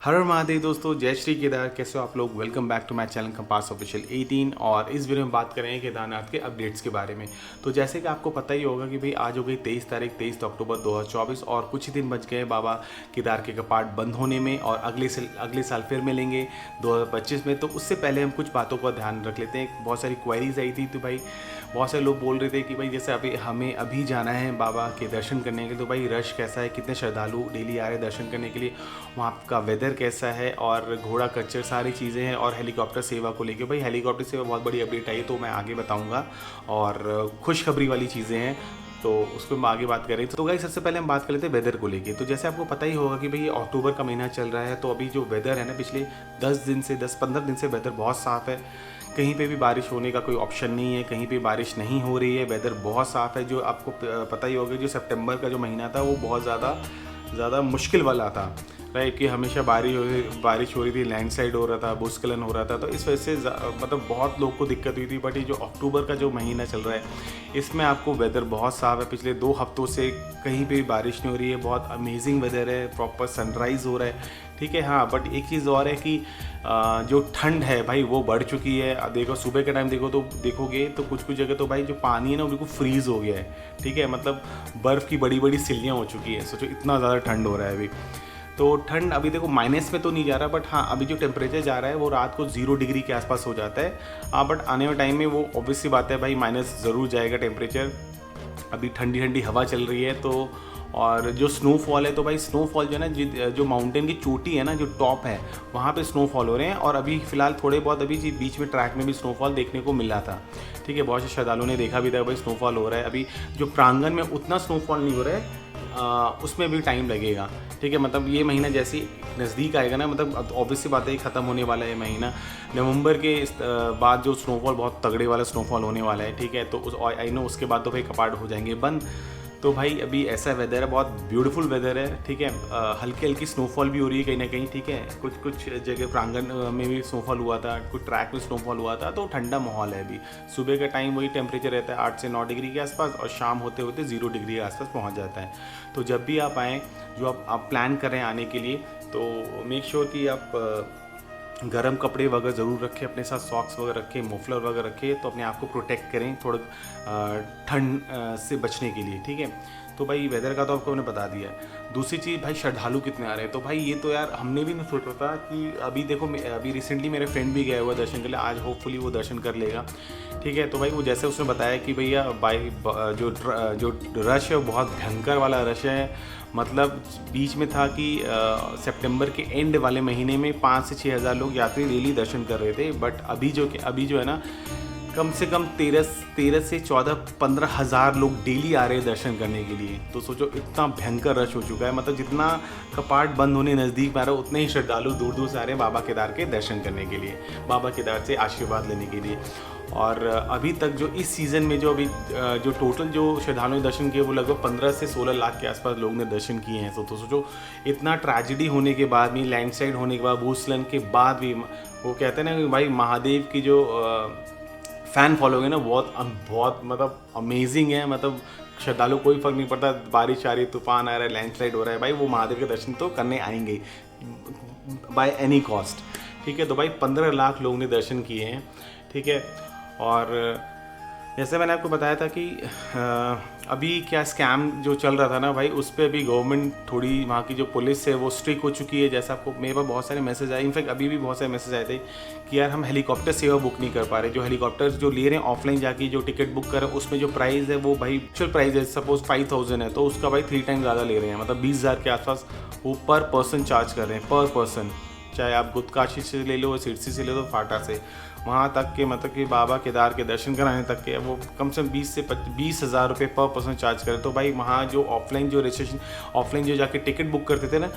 हर हर महादेव दोस्तों, जय श्री केदार। कैसे हो आप लोग? Welcome back to my channel compass official 18। और इस वीडियो में बात करेंगे केदारनाथ के अपडेट्स के बारे में। तो जैसे कि आपको पता ही होगा कि भाई आज हो गई 23 अक्टूबर 2024 और कुछ ही दिन बच गए बाबा केदार के कपाट बंद होने में और अगले साल फिर मिलेंगे 2025 में। तो उससे पहले हम कुछ बातों का ध्यान रख लेते हैं। बहुत सारी क्वेरीज आई थी, तो भाई बहुत सारे लोग बोल रहे थे कि भाई जैसे हमें अभी जाना है बाबा के दर्शन करने के लिए, तो भाई रश कैसा है, कितने श्रद्धालु डेली आ रहे हैं दर्शन करने के लिए, वहाँ का वेदर कैसा है और घोड़ा खच्चर सारी चीज़ें हैं। और हेलीकॉप्टर सेवा को लेके भाई हेलीकॉप्टर सेवा बहुत बड़ी अपडेट आई, तो मैं आगे बताऊँगा। और खुशखबरी वाली चीज़ें हैं, तो उसको हम आगे बात करें। तो गाइस सबसे पहले हम बात कर लेते हैं वेदर को लेके। तो जैसे आपको पता ही होगा कि भाई ये अक्टूबर का महीना चल रहा है, तो अभी जो वेदर है ना, पिछले 10-15 दिन से वेदर बहुत साफ़ है। कहीं पे भी बारिश होने का कोई ऑप्शन नहीं है, कहीं पे बारिश नहीं हो रही है, वेदर बहुत साफ़ है। जो आपको पता ही होगा, जो सितंबर का जो महीना था वो बहुत ज़्यादा मुश्किल वाला था, राइट, कि हमेशा बारिश हो रही थी, लैंडस्लाइड हो रहा था, भूस्खलन हो रहा था। तो इस वजह से मतलब बहुत लोग को दिक्कत हुई थी। बट ये जो अक्टूबर का जो महीना चल रहा है, इसमें आपको वेदर बहुत साफ़ है। पिछले 2 हफ्तों से कहीं पे भी बारिश नहीं हो रही है, बहुत अमेजिंग वेदर है, प्रॉपर सनराइज़ हो रहा है, ठीक है। हाँ, बट एक चीज़ और है कि जो ठंड है भाई वो बढ़ चुकी है। देखो सुबह के टाइम देखोगे तो कुछ जगह तो भाई जो पानी है ना वो बिल्कुल फ्रीज़ हो गया है, ठीक है। मतलब बर्फ़ की बड़ी बड़ी सिल्लियाँ हो चुकी है। सोचो इतना ज़्यादा ठंड हो रहा है अभी। तो ठंड अभी देखो माइनस में तो नहीं जा रहा, बट हाँ अभी जो टेम्परेचर जा रहा है वो रात को 0 डिग्री के आसपास हो जाता है। हाँ, बट आने वाले टाइम में वो ऑब्वियस सी बात है भाई, माइनस ज़रूर जाएगा टेम्परेचर। अभी ठंडी ठंडी हवा चल रही है। तो और जो स्नोफॉल है, तो भाई स्नोफॉल जो है ना, जो माउंटेन की चोटी है ना, जो टॉप है, वहाँ पे स्नोफॉल हो रहे हैं। और अभी फ़िलहाल थोड़े बहुत अभी बीच में ट्रैक में भी स्नोफॉल देखने को मिला था, ठीक है। बहुत से श्रद्धालुओं ने देखा भी था भाई स्नोफॉल हो रहा है। अभी जो प्रांगण में उतना स्नोफॉल नहीं हो रहा है, उसमें भी टाइम लगेगा, ठीक है। मतलब ये महीना जैसे ही नज़दीक आएगा ना, मतलब ऑब्वियस सी बात है ख़त्म होने वाला है ये महीना। नवंबर के बाद जो स्नोफॉल बहुत तगड़े वाला स्नोफॉल होने वाला है, ठीक है। तो आई नो उसके बाद तो भाई कपाट हो जाएंगे बंद। तो भाई अभी ऐसा वेदर है, बहुत ब्यूटीफुल वेदर है, ठीक है। हल्की हल्की स्नोफॉल भी हो रही है कहीं ना कहीं, ठीक है। कुछ जगह प्रांगण में भी स्नोफॉल हुआ था, कुछ ट्रैक में स्नोफॉल हुआ था। तो ठंडा माहौल है अभी। सुबह का टाइम वही टेम्परेचर रहता है 8 से 9 डिग्री के आसपास, और शाम होते होते 0 डिग्री के आसपास पहुँच जाता है। तो जब भी आप आएँ, जो आप प्लान कर रहे हैं आने के लिए, तो मेक श्योर कि आप गर्म कपड़े वगैरह ज़रूर रखें अपने साथ, सॉक्स वगैरह रखें, मफलर वगैरह रखें, तो अपने आप को प्रोटेक्ट करें थोड़ा ठंड से बचने के लिए, ठीक है। तो भाई वेदर का तो आपको मैंने बता दिया है। दूसरी चीज़ भाई श्रद्धालु कितने आ रहे हैं, तो भाई ये तो यार हमने भी नहीं सोचा था कि अभी देखो अभी रिसेंटली मेरे फ्रेंड भी गया हुआ दर्शन के लिए, आज होपफुली वो दर्शन कर लेगा, ठीक है। तो भाई वो जैसे उसने बताया कि भैया जो रश है वो बहुत भयंकर वाला रश है। मतलब बीच में था कि सितंबर के एंड वाले महीने में 5 से 6 हज़ार लोग यात्री डेली दर्शन कर रहे थे। बट अभी जो है ना, कम से कम 13 से 14-15 हज़ार लोग डेली आ रहे हैं दर्शन करने के लिए। तो सोचो इतना भयंकर रश हो चुका है। मतलब जितना कपाट बंद होने नज़दीक आ रहा है, उतने ही श्रद्धालु दूर दूर से आ रहे हैं बाबा केदार के दर्शन करने के लिए, बाबा केदार से आशीर्वाद लेने के लिए। और अभी तक जो इस सीज़न में जो टोटल जो श्रद्धालुओं ने दर्शन किए, वो लगभग 15 से 16 लाख के आसपास लोगों ने दर्शन किए हैं। तो सोचो इतना ट्रेजेडी होने के बाद भी, लैंडस्लाइड होने के बाद, भूस्खलन के बाद भी, वो कहते हैं ना कि भाई महादेव की जो फ़ैन फॉलोइंग है ना, बहुत मतलब अमेजिंग है। मतलब श्रद्धालु कोई फ़र्क नहीं पड़ता, बारिश आ रही है, तूफान आ रहा है, लैंडस्लाइड हो रहा है, भाई वो महादेव के दर्शन तो करने आएंगे बाय एनी कॉस्ट, ठीक है। तो भाई 15 लाख लोगों ने दर्शन किए हैं, ठीक है। और जैसे मैंने आपको बताया था कि अभी क्या स्कैम जो चल रहा था ना भाई, उस पर अभी गवर्नमेंट थोड़ी, वहाँ की जो पुलिस है वो स्ट्रिक्ट हो चुकी है। जैसा आपको मेरे पास बहुत सारे मैसेज आए, इनफैक्ट अभी भी बहुत सारे मैसेज आए थे कि यार हम हेलीकॉप्टर सेवा बुक नहीं कर पा रहे। जो हेलीकॉप्टर जो ले रहे हैं ऑफलाइन जाके, जो टिकट बुक कर रहे हैं, उसमें जो प्राइस है वो भाई एक्चुअल प्राइस है, सपोज 5000 है, तो उसका भाई 3 टाइम ज़्यादा ले रहे हैं। मतलब 20,000 के आसपास वो पर पर्सन चार्ज कर रहे हैं, पर पर्सन। चाहे आप गुप्तकाशी से ले लो, सिरसी से ले लो, फाटा से, वहाँ तक के मतलब कि बाबा केदार के दर्शन कराने तक के वो कम से कम 20 हज़ार रुपये पर पर्सन चार्ज करें। तो भाई वहाँ जो ऑफलाइन जो जाके टिकट बुक करते थे ना,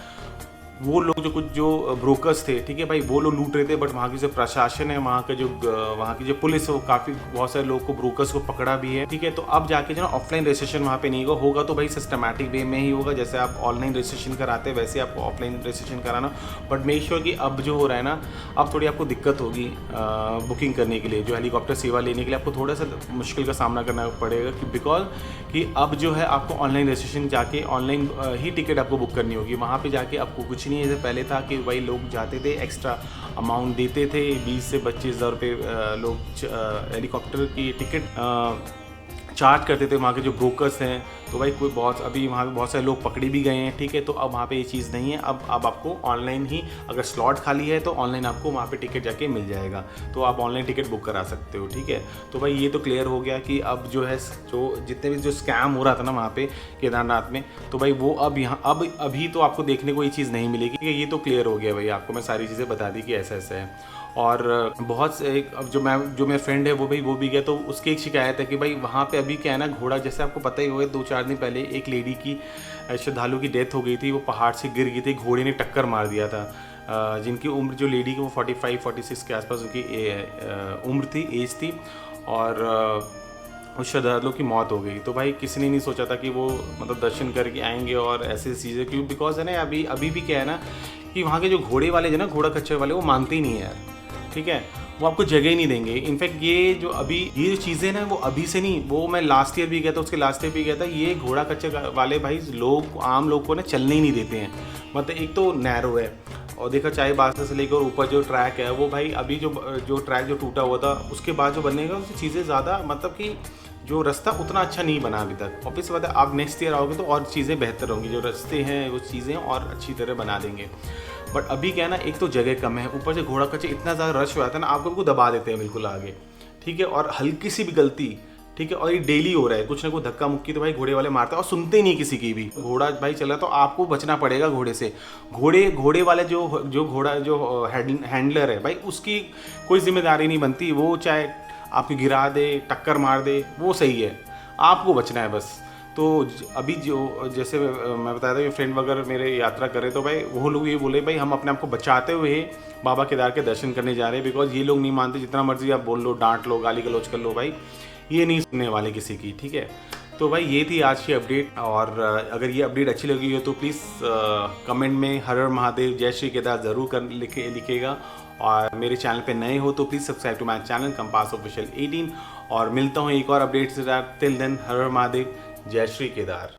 वो लोग जो ब्रोकर्स थे, ठीक है भाई, वो लोग लूट रहे थे। बट वहाँ की जो प्रशासन है, वहाँ की जो पुलिस है, वो काफ़ी बहुत सारे लोग को, ब्रोकर्स को पकड़ा भी है, ठीक है। तो अब जाके जो ना ऑफलाइन रजिस्ट्रेशन वहाँ पे नहीं होगा तो भाई सिस्टमैटिक वे में ही होगा। जैसे आप ऑनलाइन रजिस्ट्रेशन कराते हैं वैसे आपको ऑफलाइन रजिस्ट्रेशन कराना। बट मेक श्योर कि अब जो हो रहा है ना, अब थोड़ी आपको दिक्कत होगी बुकिंग करने के लिए, जो हेलीकॉप्टर सेवा लेने के लिए आपको थोड़ा सा मुश्किल का सामना करना पड़ेगा, कि बिकॉज कि अब जो है आपको ऑनलाइन रजिस्ट्रेशन जाके ऑनलाइन ही टिकट आपको बुक करनी होगी। वहाँ पर जाके आपको कुछ नहीं है जैसे पहले था कि भाई लोग जाते थे, एक्स्ट्रा अमाउंट देते थे, 20 से 25 हज़ार रुपये लोग हेलीकॉप्टर की टिकट चार्ज करते थे वहाँ के जो ब्रोकर्स हैं। तो भाई कोई बहुत अभी वहाँ पे बहुत सारे लोग पकड़े भी गए हैं, ठीक है। तो अब वहाँ पे ये चीज़ नहीं है, अब आपको ऑनलाइन ही, अगर स्लॉट खाली है तो ऑनलाइन आपको वहाँ पे टिकट जाके मिल जाएगा, तो आप ऑनलाइन टिकट बुक करा सकते हो, ठीक है। तो भाई ये तो क्लियर हो गया कि अब जो है जो जितने भी जो स्कैम हो रहा था ना वहाँ पे केदारनाथ में, तो भाई वो अब यहाँ अब अभी तो आपको देखने को ये चीज़ नहीं मिलेगी, ठीक है। ये तो क्लियर हो गया भाई, आपको मैं सारी चीज़ें बता दी कि ऐसा ऐसा है। और बहुत से अब जो मेरा फ्रेंड है वो भी गया, तो उसकी एक शिकायत है कि भाई वहाँ पे अभी क्या है ना, घोड़ा जैसे आपको पता ही होगा 2-4 दिन पहले एक लेडी की श्रद्धालु की डेथ हो गई थी, वो पहाड़ से गिर गई थी, घोड़े ने टक्कर मार दिया था। जिनकी उम्र जो लेडी की वो 45-46 के आसपास उनकी उम्र थी, एज थी, और उस श्रद्धालु की मौत हो गई। तो भाई किसी ने नहीं सोचा था कि वो मतलब दर्शन करके आएंगे और ऐसी चीज़ें, क्यों, बिकॉज है ना अभी भी क्या है ना कि वहाँ के जो घोड़े वाले जो ना घोड़ा खच्चर वाले, वो मानते ही नहीं है यार, ठीक है। वो आपको जगह ही नहीं देंगे। इनफैक्ट ये जो चीज़ें ना, वो अभी से नहीं, वो मैं लास्ट ईयर भी गया था, उसके लास्ट ईयर भी गया था, ये घोड़ा खच्चर वाले भाई आम लोग को ना चलने ही नहीं देते हैं। मतलब एक तो नैरो है, और देखा चाहे बादशाह से लेकर ऊपर जो ट्रैक है वो भाई अभी जो ट्रैक जो टूटा हुआ था उसके बाद जो बनेगा उसकी चीज़ें ज़्यादा, मतलब कि जो रास्ता उतना अच्छा नहीं बना अभी तक। ऑब्वियस बात है, आप नेक्स्ट ईयर आओगे तो और चीज़ें बेहतर होंगी, जो रास्ते हैं वो चीज़ें और अच्छी तरह बना देंगे। बट अभी क्या है ना, एक तो जगह कम है, ऊपर से घोड़ा खच्चर इतना ज़्यादा रश हो जाता है ना, आपको बिल्कुल दबा देते हैं बिल्कुल आगे, ठीक है। और हल्की सी भी गलती, ठीक है, और ये डेली हो रहा है, कुछ ना कुछ धक्का मुक्की तो भाई घोड़े वाले मारते हैं और सुनते ही नहीं किसी की भी। घोड़ा भाई चला तो आपको बचना पड़ेगा घोड़े से। घोड़े वाले जो घोड़ा जो हैंडलर है भाई, उसकी कोई जिम्मेदारी नहीं बनती, वो चाहे आपको गिरा दे, टक्कर मार दे, वो सही है, आपको बचना है बस। तो अभी जो जैसे मैं बताया था, ये फ्रेंड वगैरह मेरे यात्रा करे, तो भाई वो लोग ये बोले भाई हम अपने आप को बचाते हुए बाबा केदार के दर्शन करने जा रहे हैं, बिकॉज ये लोग नहीं मानते, जितना मर्जी आप बोल लो, डांट लो, गाली गलौज कर लो, भाई ये नहीं सुनने वाले किसी की, ठीक है। तो भाई ये थी आज की अपडेट, और अगर ये अपडेट अच्छी लगी हो तो प्लीज़ कमेंट में हर हर महादेव, जय श्री केदार ज़रूर लिखेगा। और मेरे चैनल पे नए हो तो please subscribe to my channel compass official 18, और मिलता हूँ एक और अपडेट से। टिल देन हर हर महादेव, जय श्री केदार।